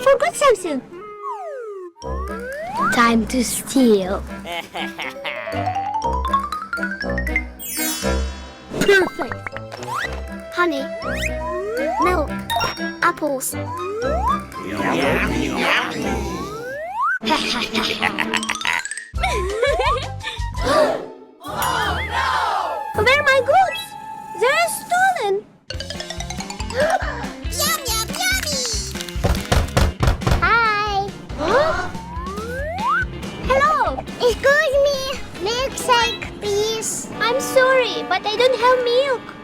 forgot something. Time to steal. Perfect. Honey, milk, apples. Where are my goods? They're stolen. Yum, yum, yummy! Hi. Hello. Excuse me, milkshake, please. I'm sorry, but I don't have milk.